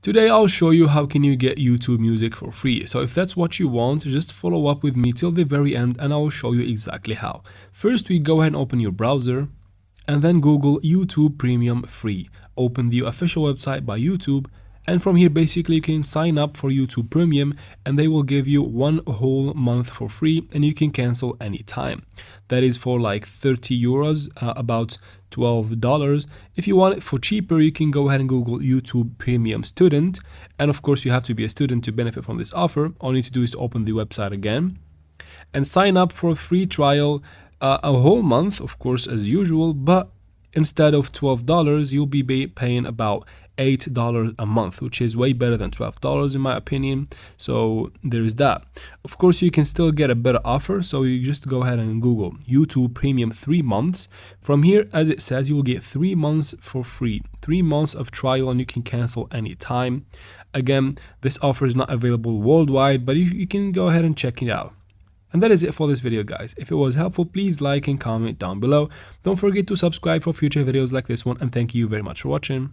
Today I'll show you how can you get YouTube Music for free. So if that's what you want, just follow up with me till the very end and I will show you exactly how. First, we go ahead and open your browser and then Google YouTube Premium Free. Open the official website by YouTube, and from here basically you can sign up for YouTube Premium and they will give you 1 whole month for free and you can cancel anytime. That is for like 30 euros, about $12. If you want it for cheaper, you can go ahead and Google YouTube Premium Student, and of course you have to be a student to benefit from this offer. All you need to do is to open the website again and sign up for a free trial, a whole month, of course, as usual, but instead of $12, you'll be paying about $8 a month, which is way better than $12 in my opinion. So there is that. Of course, you can still get a better offer, so you just go ahead and Google YouTube Premium 3 months. From here, as it says, you will get 3 months for free, 3 months of trial, and you can cancel anytime. Again, this offer is not available worldwide, but you can go ahead and check it out. And that is it for this video, guys. If it was helpful, please like and comment down below. Don't forget to subscribe for future videos like this one, and thank you very much for watching.